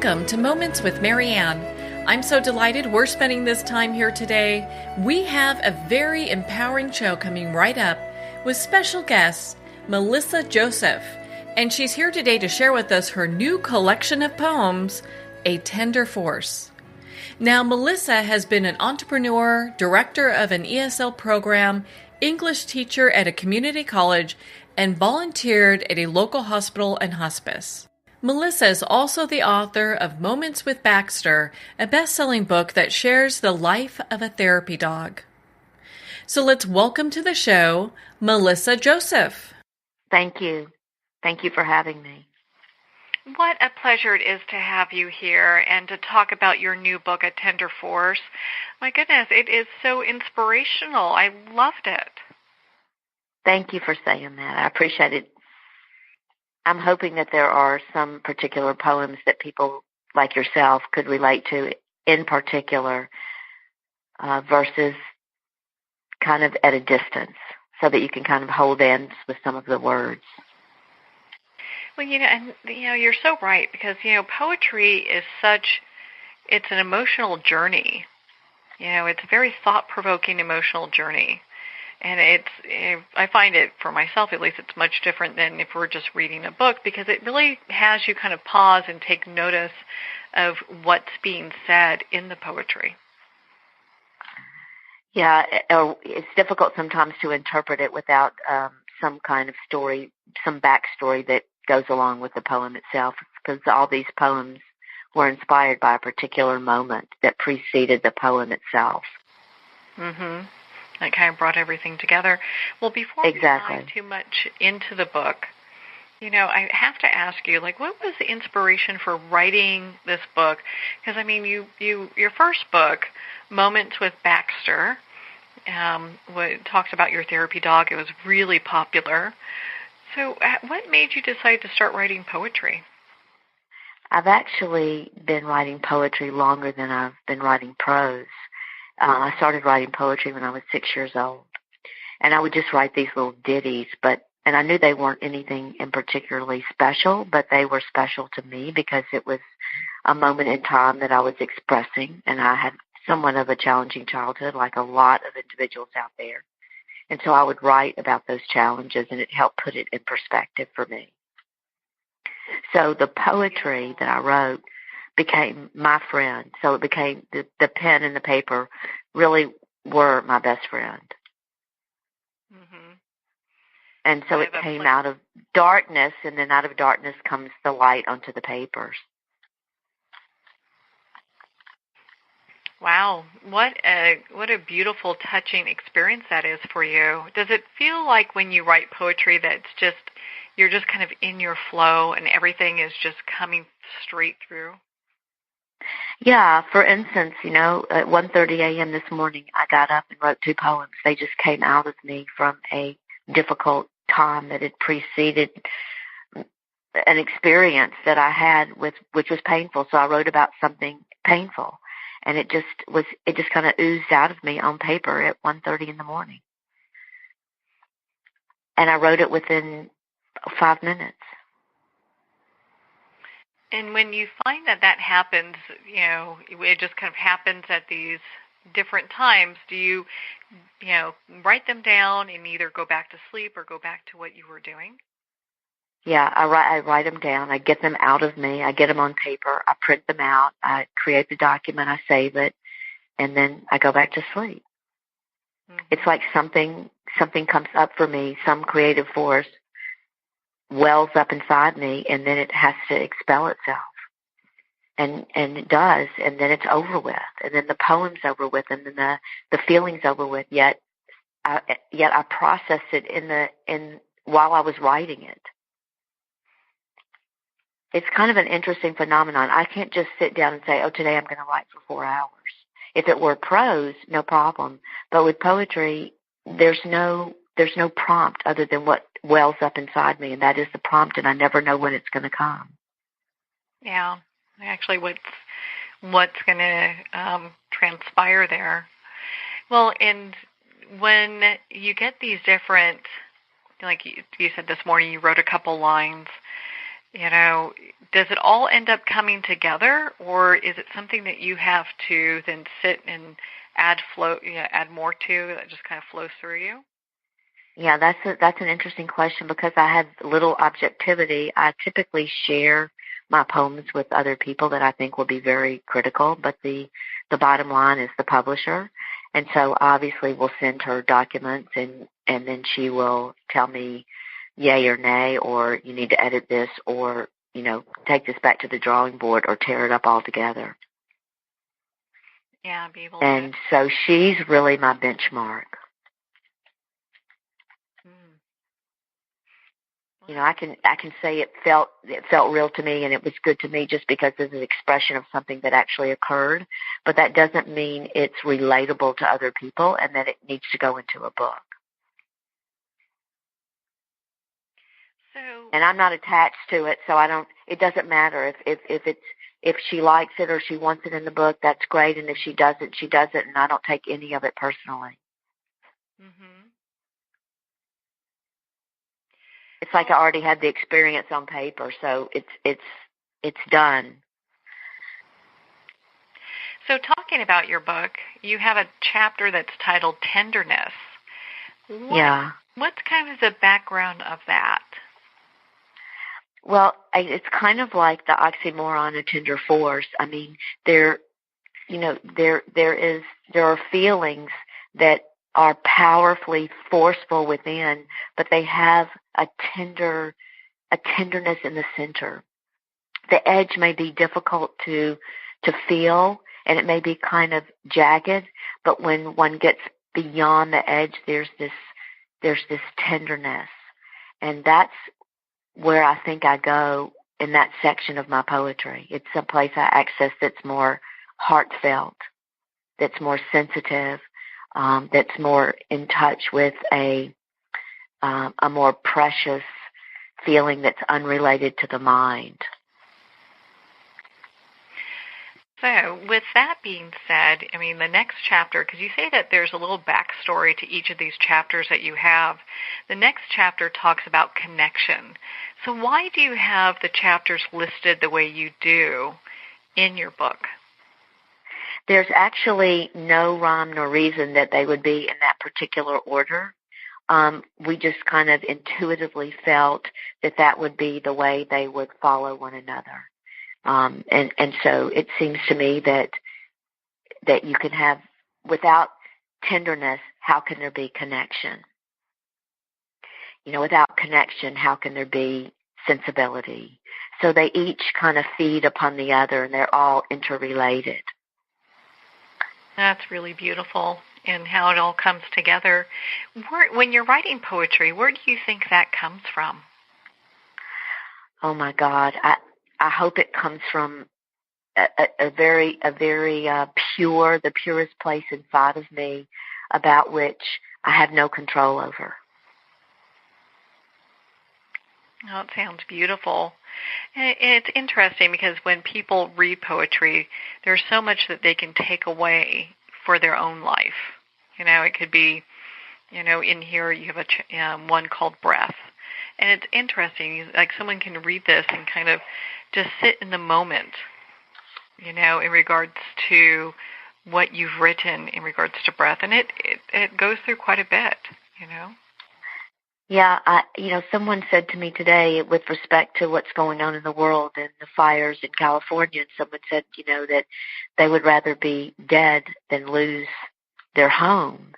Welcome to Moments with Marianne. I'm so delighted we're spending this time here today. We have a very empowering show coming right up with special guest Melissa Joseph, and she's here today to share with us her new collection of poems, A Tender Force. Now, Melissa has been an entrepreneur, director of an ESL program, English teacher at a community college, and volunteered at a local hospital and hospice. Melissa is also the author of Moments with Baxter, a best-selling book that shares the life of a therapy dog. So let's welcome to the show, Melissa Joseph. Thank you. Thank you for having me. What a pleasure it is to have you here and to talk about your new book, A Tender Force. My goodness, it is so inspirational. I loved it. Thank you for saying that. I appreciate it. I'm hoping that there are some particular poems that people like yourself could relate to in particular versus kind of at a distance so that you can kind of hold hands with some of the words. Well, you're so right because, poetry is it's an emotional journey. It's a very thought-provoking emotional journey. And I find it, for myself at least, it's much different than if we're just reading a book because it really has you kind of pause and take notice of what's being said in the poetry. Yeah, it's difficult sometimes to interpret it without some kind of story, some backstory that goes along with the poem itself, because all these poems were inspired by a particular moment that preceded the poem itself. Mm-hmm. That kind of brought everything together. Well, before we dive too much into the book, I have to ask you, what was the inspiration for writing this book? Because, your first book, Moments with Baxter, talks about your therapy dog. It was really popular. So what made you decide to start writing poetry? I've actually been writing poetry longer than I've been writing prose. I started writing poetry when I was 6 years old, and I would just write these little ditties, and I knew they weren't anything in particularly special, but they were special to me because it was a moment in time that I was expressing, and I had somewhat of a challenging childhood, like a lot of individuals out there. And so I would write about those challenges, and it helped put it in perspective for me. So the poetry that I wrote became my friend. So it became the pen and the paper really were my best friend. Mm-hmm. And so it came out of darkness, and then out of darkness comes the light onto the papers. Wow, what a beautiful, touching experience that is for you. Does it feel like when you write poetry that you're just kind of in your flow and everything is just coming straight through? Yeah, for instance, at 1:30 a.m. this morning, I got up and wrote 2 poems. They just came out of me from a difficult time that had preceded an experience that I had which was painful. So I wrote about something painful, and it just kind of oozed out of me on paper at 1:30 in the morning. And I wrote it within 5 minutes. And when you find that happens, it just kind of happens at these different times, do you write them down and either go back to sleep or go back to what you were doing? Yeah, I write them down. I get them out of me. I get them on paper. I print them out. I create the document. I save it. And then I go back to sleep. Mm-hmm. It's like something comes up for me, some creative force wells up inside me, and then it has to expel itself. And it does, and then it's over with. And then the poem's over with, and then the feeling's over with, yet I process it while I was writing it. It's kind of an interesting phenomenon. I can't just sit down and say, today I'm going to write for 4 hours. If it were prose, no problem. But with poetry, there's no prompt other than what wells up inside me, and that is the prompt, and I never know when it's going to come. Yeah, actually what's going to transpire there. Well, and when you get these different, like you said this morning, you wrote a couple lines, does it all end up coming together, or is it something that you have to then sit and add more to that just kind of flows through you? Yeah, that's an interesting question because I have little objectivity. I typically share my poems with other people that I think will be very critical, but the bottom line is the publisher. And so obviously we'll send her documents and then she will tell me yay or nay, or you need to edit this, or, take this back to the drawing board or tear it up altogether. Yeah, be able and so she's really my benchmark. I can say it felt real to me and it was good to me just because it's an expression of something that actually occurred, but that doesn't mean it's relatable to other people and that it needs to go into a book. And I'm not attached to it, so it doesn't matter if she likes it or she wants it in the book, that's great, and if she doesn't, she doesn't, and I don't take any of it personally. Mm-hmm. It's like I already had the experience on paper, so it's done. So talking about your book, you have a chapter that's titled Tenderness. What's kind of the background of that? Well, it's kind of like the oxymoron of tender force. I mean, there are feelings that are powerfully forceful within, but they have a tenderness in the center. The edge may be difficult to feel, and it may be kind of jagged, but when one gets beyond the edge, there's this tenderness, and that's where I think I go in that section of my poetry. It's a place I access that's more heartfelt, that's more sensitive, that's more in touch with a more precious feeling that's unrelated to the mind. So with that being said, I mean, the next chapter, because you say that there's a little backstory to each of these chapters that you have, the next chapter talks about connection. So why do you have the chapters listed the way you do in your book? There's actually no rhyme nor reason that they would be in that particular order. We just kind of intuitively felt that would be the way they would follow one another. And so it seems to me that you can have, without tenderness, how can there be connection? Without connection, how can there be sensibility? So they each kind of feed upon the other, and they're all interrelated. That's really beautiful, and how it all comes together. When you're writing poetry, where do you think that comes from? Oh my God, I hope it comes from a very pure, the purest place inside of me, about which I have no control over. Oh, it sounds beautiful. And it's interesting because when people read poetry, there's so much that they can take away for their own life. It could be, in here you have one called Breath. And it's interesting, like someone can read this and kind of just sit in the moment, in regards to what you've written in regards to breath. And it goes through quite a bit, Yeah, someone said to me today with respect to what's going on in the world and the fires in California, and someone said, that they would rather be dead than lose their home.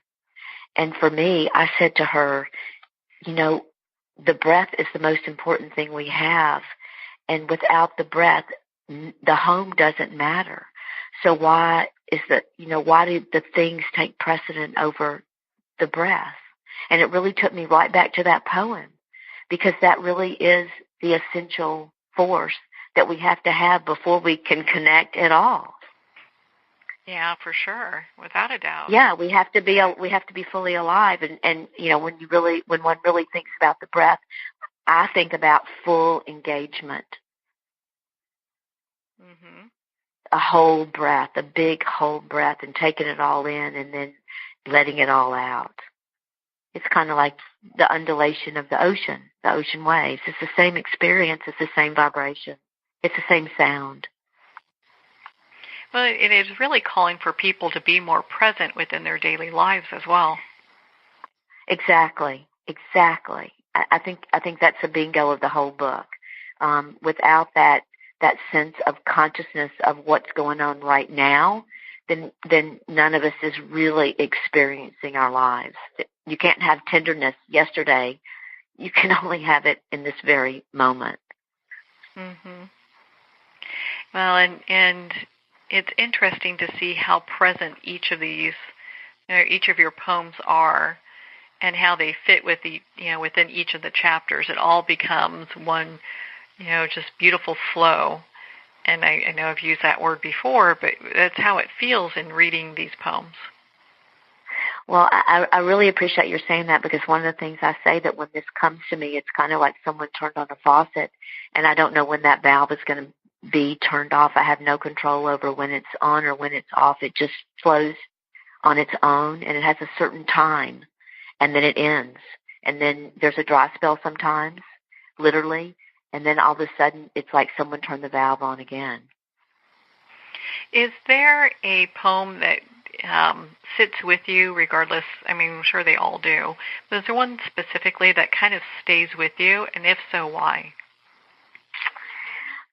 And for me, I said to her, the breath is the most important thing we have. And without the breath, the home doesn't matter. So why do the things take precedent over the breath? And it really took me right back to that poem, because that really is the essential force that we have to have before we can connect at all. Yeah, for sure, without a doubt. Yeah, we have to be fully alive, and when one really thinks about the breath, I think about full engagement. Mm-hmm. A whole breath, a big whole breath, and taking it all in and then letting it all out. It's kind of like the undulation of the ocean. the ocean waves. It's the same experience. It's the same vibration. It's the same sound. Well, it is really calling for people to be more present within their daily lives as well. Exactly. I think that's the bingo of the whole book. Without that sense of consciousness of what's going on right now, then none of us is really experiencing our lives. You can't have tenderness yesterday. You can only have it in this very moment. Mm-hmm. Well, and it's interesting to see how present each of your poems are, and how they fit with within each of the chapters. It all becomes one, just beautiful flow. And I know I've used that word before, but that's how it feels in reading these poems. Well, I really appreciate your saying that, because one of the things I say that when this comes to me, it's kind of like someone turned on a faucet, and I don't know when that valve is going to be turned off. I have no control over when it's on or when it's off. It just flows on its own, and it has a certain time, and then it ends. And then there's a dry spell sometimes, literally, and then all of a sudden it's like someone turned the valve on again. Is there a poem that sits with you regardless? I mean, I'm sure they all do. But is there one specifically that kind of stays with you? And if so, why?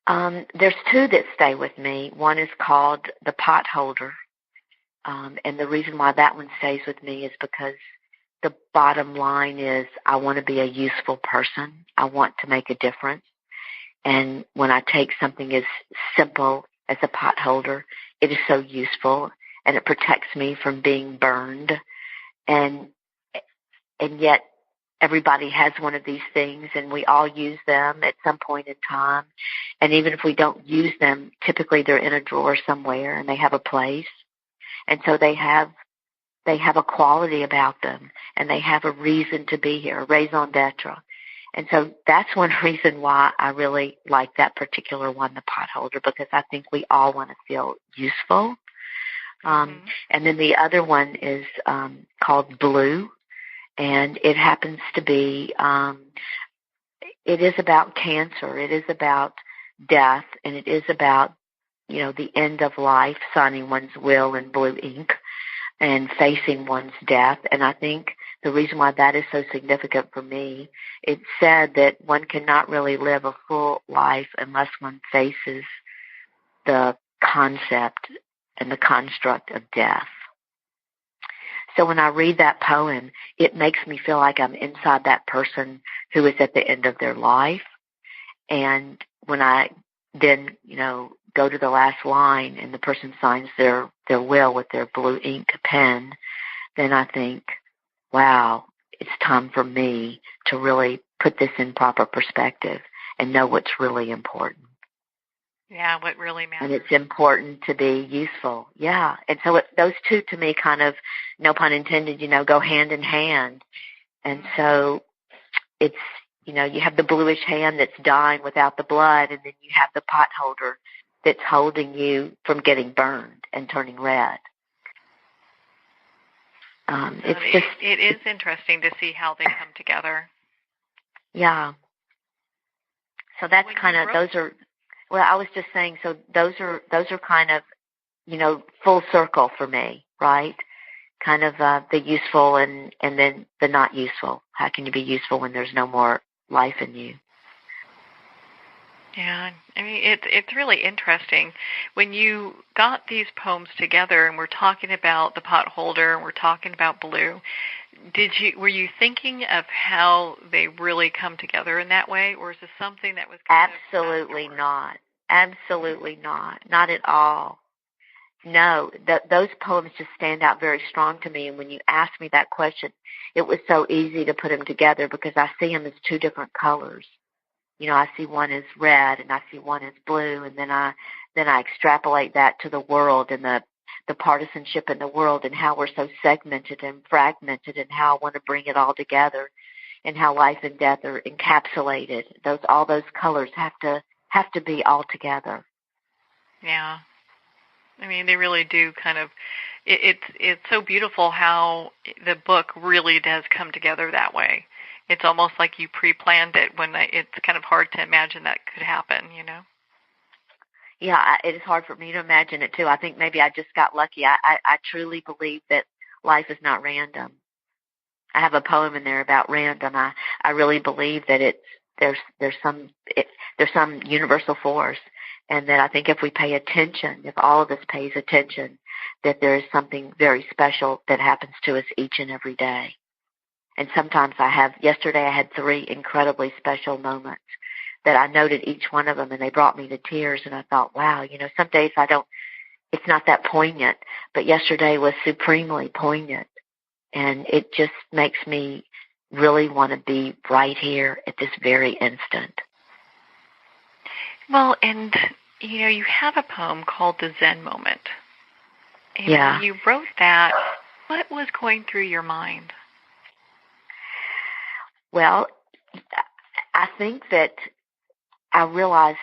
There's two that stay with me. One is called The Pot Holder. And the reason why that one stays with me is because the bottom line is I want to be a useful person. I want to make a difference. And when I take something as simple as a pot holder, it is so useful, and it protects me from being burned. And yet everybody has one of these things, and we all use them at some point in time. And even if we don't use them, typically they're in a drawer somewhere, and they have a place. And so they have a quality about them, and they have a reason to be here, a raison d'etre. And so that's one reason why I really like that particular one, the pot holder, because I think we all want to feel useful. And then the other one is called Blue, and it happens to be, it is about cancer, it is about death, and it is about, the end of life, signing one's will in blue ink and facing one's death. And I think the reason why that is so significant for me, it's said that one cannot really live a full life unless one faces the concept and the construct of death. So when I read that poem, it makes me feel like I'm inside that person who is at the end of their life. And when I then, go to the last line and the person signs their will with their blue ink pen, then I think, wow, it's time for me to really put this in proper perspective and know what's really important. Yeah, what really matters. And it's important to be useful. Yeah. And so those two to me kind of, no pun intended, go hand in hand. And so it's, you have the bluish hand that's dying without the blood, and then you have the pot holder that's holding you from getting burned and turning red. It is interesting to see how they come together. Yeah. So that's kind of, I was just saying, so those are kind of, full circle for me, right? Kind of the useful and then the not useful. How can you be useful when there's no more life in you? Yeah, I mean, it's really interesting. When you got these poems together, and we're talking about the pot holder, and we're talking about Blue, were you thinking of how they really come together in that way, or is this something that was Absolutely not. Absolutely not. Not at all. No, those poems just stand out very strong to me. And when you asked me that question, it was so easy to put them together because I see them as two different colors. I see one as red and I see one as blue, and then I extrapolate that to the world and the partisanship in the world and how we're so segmented and fragmented, and how I want to bring it all together, and how life and death are encapsulated. All those colors have to be all together. Yeah. I mean, they really do kind of, it's so beautiful how the book really does come together that way. it's almost like you pre-planned it when it's kind of hard to imagine that could happen, you know? Yeah, it is hard for me to imagine it, too. I think maybe I just got lucky. I truly believe that life is not random. I have a poem in there about random. I really believe that there's some universal force, and that I think if we pay attention, if all of us pays attention, that there is something very special that happens to us each and every day. And sometimes yesterday I had 3 incredibly special moments that I noted each one of them, and they brought me to tears, and I thought, wow, some days it's not that poignant, but yesterday was supremely poignant, and it just makes me really want to be right here at this very instant. Well, and, you have a poem called The Zen Moment. And when you wrote that, what was going through your mind? Well, I think that I realized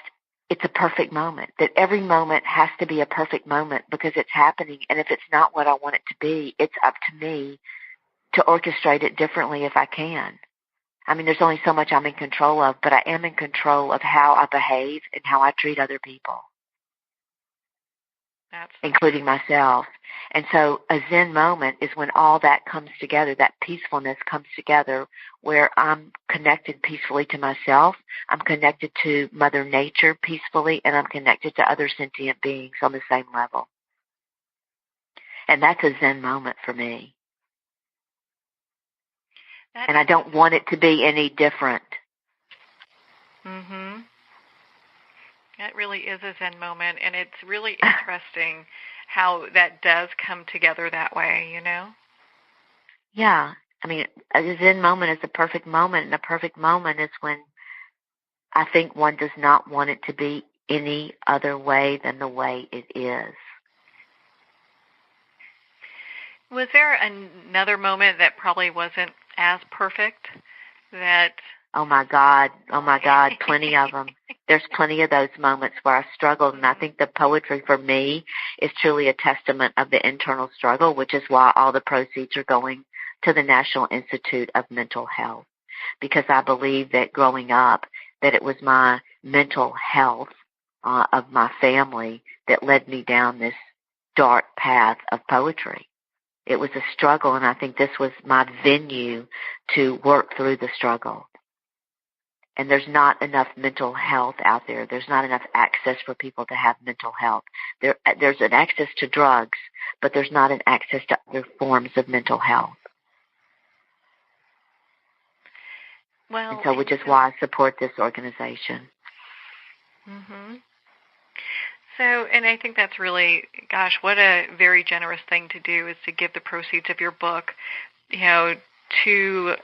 it's a perfect moment, that every moment has to be a perfect moment because it's happening. And if it's not what I want it to be, it's up to me to orchestrate it differently if I can. I mean, there's only so much I'm in control of, but I am in control of how I behave and how I treat other people, including myself. And so a Zen moment is when all that comes together, that peacefulness comes together, where I'm connected peacefully to myself, I'm connected to Mother Nature peacefully, and I'm connected to other sentient beings on the same level. And that's a Zen moment for me. And I don't want it to be any different. Mm-hmm. That really is a Zen moment, and it's really interesting how that does come together that way, Yeah. I mean, a Zen moment is a perfect moment, and a perfect moment is when I think one does not want it to be any other way than the way it is. Was there another moment that probably wasn't as perfect that... Oh my God, plenty of them. There's plenty of those moments where I struggled, and I think the poetry for me is truly a testament of the internal struggle, which is why all the proceeds are going to the National Institute of Mental Health, because I believe that growing up, that it was my mental health of my family that led me down this dark path of poetry. It was a struggle, and I think this was my venue to work through the struggle. And there's not enough mental health out there. There's not enough access for people to have mental health. There's an access to drugs, but there's not an access to other forms of mental health. Well, and so which is why I support this organization. Mm-hmm. So, and I think that's really, gosh, what a very generous thing to do, is to give the proceeds of your book, to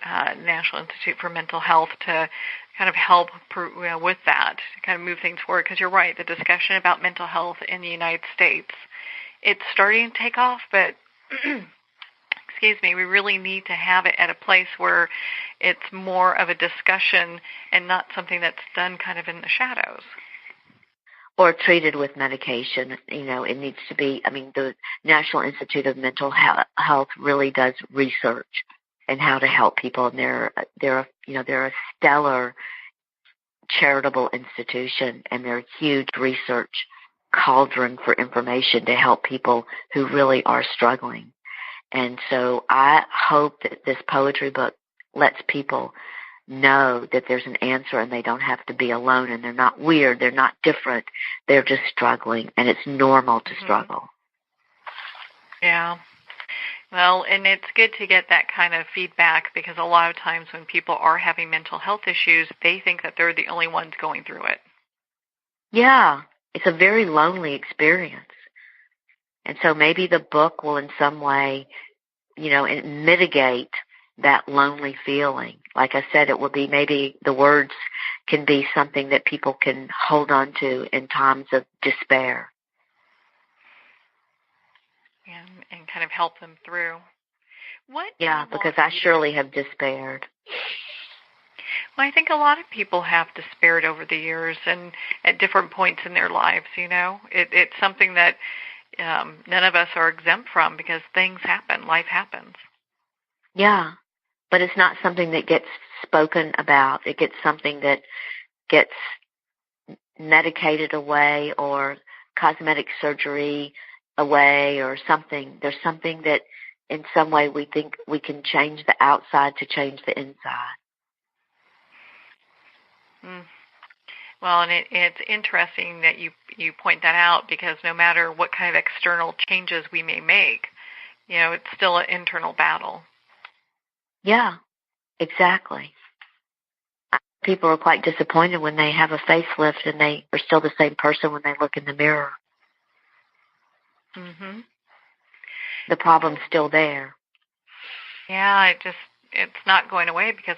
National Institute for Mental Health to kind of help with that, to kind of move things forward. Because you're right, the discussion about mental health in the United States, it's starting to take off, but excuse me, we really need to have it at a place where it's more of a discussion and not something that's done kind of in the shadows. Or treated with medication. It needs to be, the National Institute of Mental Health really does research and how to help people, and they're a stellar charitable institution, and they're a huge research cauldron for information to help people who really are struggling. And so I hope that this poetry book lets people know that there's an answer, and they don't have to be alone, and they're not weird, they're not different, they're just struggling, and it's normal to struggle. Yeah. Well, and it's good to get that kind of feedback, because a lot of times when people are having mental health issues, they think that they're the only ones going through it. Yeah, it's a very lonely experience. And so maybe the book will in some way, mitigate that lonely feeling. Like I said, it will be, maybe the words can be something that people can hold on to in times of despair. And kind of help them through. Because I surely have despaired. Well, I think a lot of people have despaired over the years and at different points in their lives, It's something that none of us are exempt from, because things happen, life happens. Yeah, but it's not something that gets spoken about. It gets something that gets medicated away or cosmetic surgery away or something. There's something that in some way we think we can change the outside to change the inside. Mm. Well, and it's interesting that you point that out, because no matter what kind of external changes we may make, it's still an internal battle. Yeah, exactly. People are quite disappointed when they have a facelift and they are still the same person when they look in the mirror. Mm-hmm. The problem's still there. Yeah, it's not going away because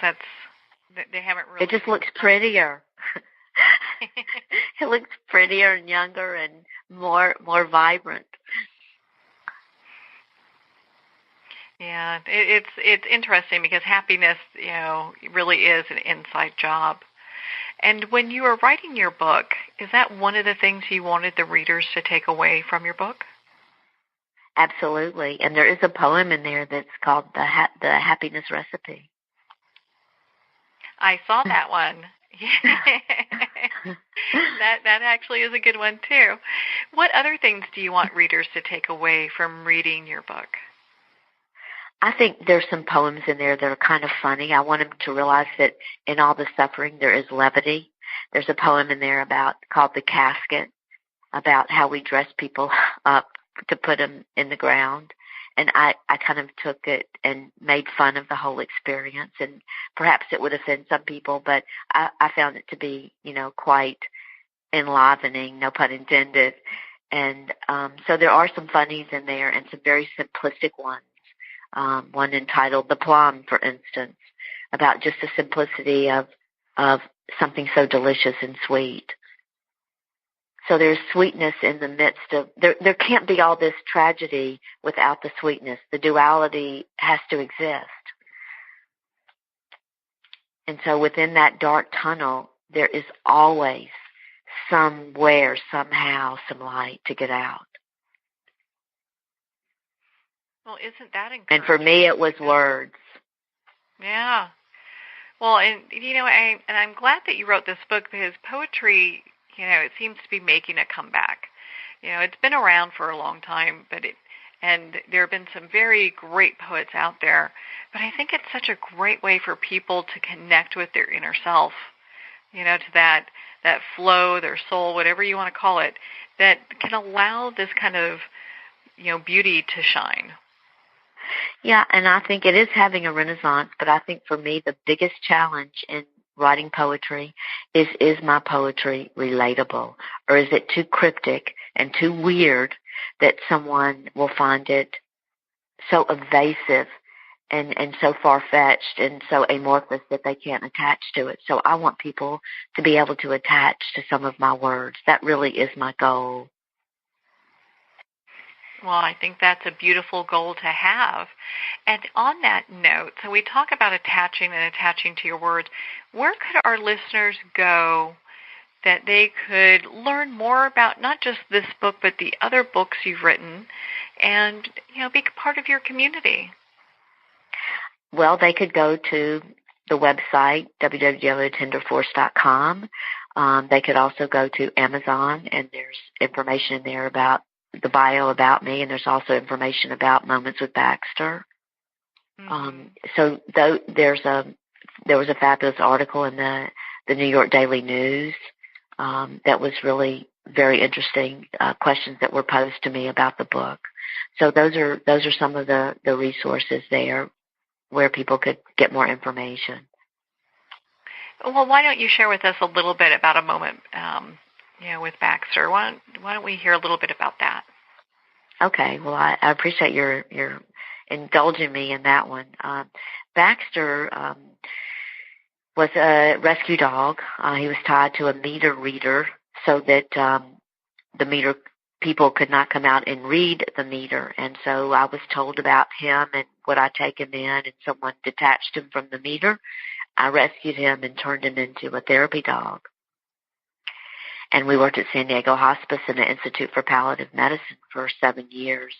they haven't really. It just looks prettier. It looks prettier and younger and more vibrant. Yeah, it's interesting because happiness, really is an inside job. And when you were writing your book, is that one of the things you wanted the readers to take away from your book? Absolutely. And there is a poem in there that's called the Happiness Recipe. I saw that one. that actually is a good one too. What other things do you want readers to take away from reading your book? I think there's some poems in there that are kind of funny. I want them to realize that in all the suffering there is levity. There's a poem in there called The Casket, about how we dress people up to put them in the ground. And I kind of took it and made fun of the whole experience. And perhaps it would offend some people, but I found it to be, quite enlivening, no pun intended. And so there are some funnies in there and some very simplistic ones. One entitled The Plum, for instance, about just the simplicity of something so delicious and sweet. So there's sweetness in the midst of, there can't be all this tragedy without the sweetness. The duality has to exist. And so within that dark tunnel, there is always somewhere, somehow, some light to get out. Well, isn't that encouraging? And for me, it was words. Yeah. Well, and I'm glad that you wrote this book, because poetry, it seems to be making a comeback. It's been around for a long time, and there have been some very great poets out there. But I think it's such a great way for people to connect with their inner self, to that flow, their soul, whatever you want to call it, that can allow this kind of, beauty to shine. Yeah, and I think it is having a renaissance, but I think for me the biggest challenge in writing poetry is my poetry relatable, or is it too cryptic and too weird that someone will find it so evasive and so far-fetched and so amorphous that they can't attach to it. So I want people to be able to attach to some of my words. That really is my goal. Well, I think that's a beautiful goal to have. And on that note, so we talk about attaching to your words. Where could our listeners go that they could learn more about not just this book, but the other books you've written, and be part of your community? Well, they could go to the website, www.tenderforce.com. They could also go to Amazon, and there's information in there about the bio about me, and there's also information about Moments with Baxter. Mm-hmm. So there was a fabulous article in the New York Daily News that was really very interesting, questions that were posed to me about the book. So those are some of the resources there where people could get more information. Well, why don't you share with us a little bit about a moment with Baxter? Why don't we hear a little bit about that? Okay. Well, I appreciate your indulging me in that one. Baxter was a rescue dog. He was tied to a meter reader so that the meter people could not come out and read the meter. And so I was told about him and would I take him in, and someone detached him from the meter. I rescued him and turned him into a therapy dog. And we worked at San Diego Hospice and the Institute for Palliative Medicine for 7 years.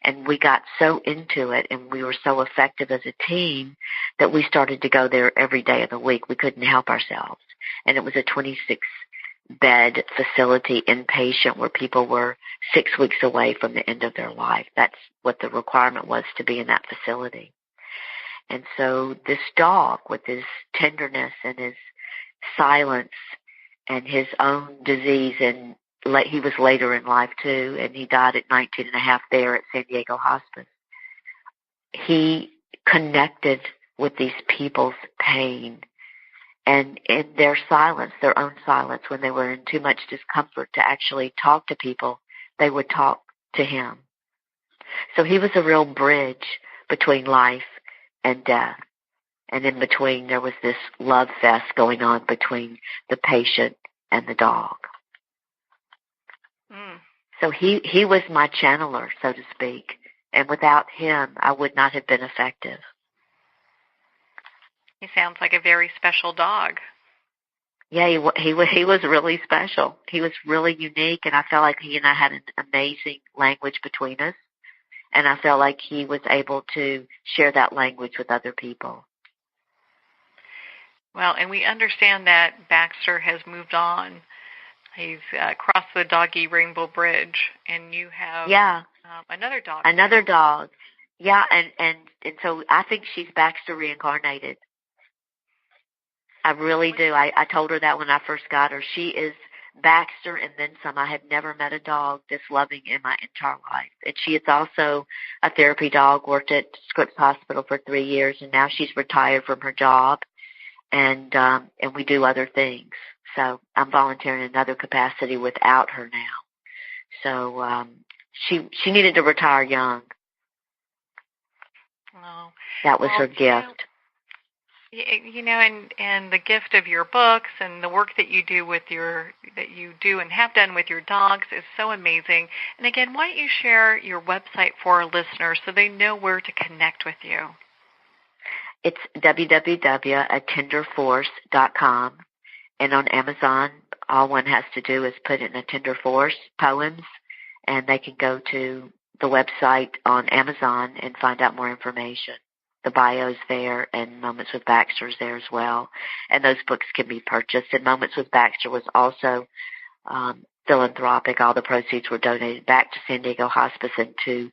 And we got so into it and we were so effective as a team that we started to go there every day of the week. We couldn't help ourselves. And it was a 26-bed facility, inpatient, where people were 6 weeks away from the end of their life. That's what the requirement was, to be in that facility. And so this dog, with his tenderness and his silence and his own disease, and he was later in life too, and he died at 19 and a half there at San Diego Hospice. He connected with these people's pain, and in their silence, their own silence, when they were in too much discomfort to actually talk to people, they would talk to him. So he was a real bridge between life and death. And in between, there was this love fest going on between the patient and the dog. So he was my channeler, so to speak. And without him, I would not have been effective. He sounds like a very special dog. Yeah, he was really special. He was really unique, and I felt like he and I had an amazing language between us. And I felt like he was able to share that language with other people. Well, and we understand that Baxter has moved on. He's crossed the doggy rainbow bridge, and you have another dog. Another dog. Yeah, and so I think she's Baxter reincarnated. I really do. I told her that when I first got her. She is Baxter and then some. I have never met a dog this loving in my entire life. And she is also a therapy dog, worked at Scripps Hospital for 3 years, and now she's retired from her job, and we do other things. So I'm volunteering in another capacity without her now. So she needed to retire young. Oh. That was her gift. You know, and the gift of your books and the work that you do and have done with your dogs is so amazing. And again, why don't you share your website for our listeners so they know where to connect with you? It's www.atenderforce.com. And on Amazon, all one has to do is put in A Tender Force poems, and they can go to the website on Amazon and find out more information. The bio's there, and Moments with Baxter is there as well. And those books can be purchased. And Moments with Baxter was also philanthropic. All the proceeds were donated back to San Diego Hospice and to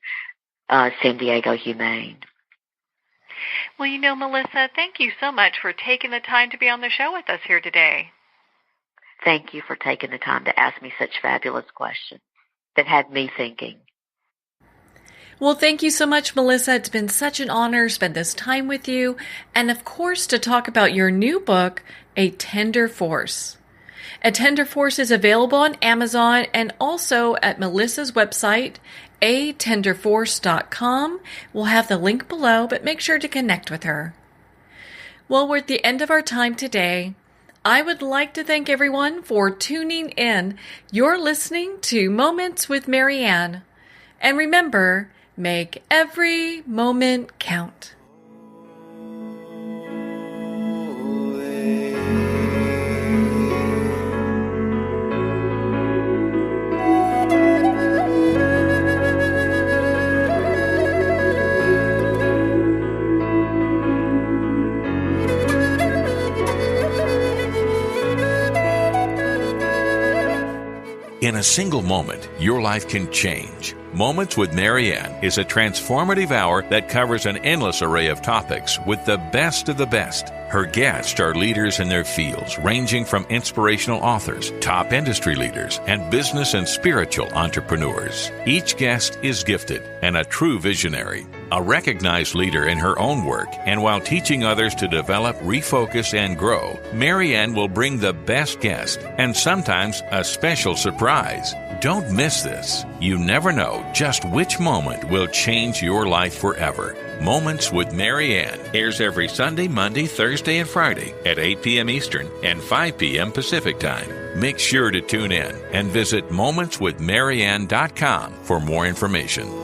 San Diego Humane. Well, you know, Melissa, thank you so much for taking the time to be on the show with us here today. Thank you for taking the time to ask me such fabulous questions that had me thinking. Well, thank you so much, Melissa. It's been such an honor to spend this time with you, and of course to talk about your new book, A Tender Force. A Tender Force is available on Amazon and also at Melissa's website, atenderforce.com. We'll have the link below, but make sure to connect with her. Well, we're at the end of our time today. I would like to thank everyone for tuning in. You're listening to Moments with Marianne. And remember, make every moment count. In a single moment, your life can change. Moments with Marianne is a transformative hour that covers an endless array of topics with the best of the best. Her guests are leaders in their fields, ranging from inspirational authors, top industry leaders, and business and spiritual entrepreneurs. Each guest is gifted and a true visionary, a recognized leader in her own work, and while teaching others to develop, refocus, and grow, Marianne will bring the best guest and sometimes a special surprise. Don't miss this. You never know just which moment will change your life forever. Moments with Marianne airs every Sunday, Monday, Thursday, and Friday at 8 p.m. Eastern and 5 p.m. Pacific Time. Make sure to tune in and visit momentswithmarianne.com for more information.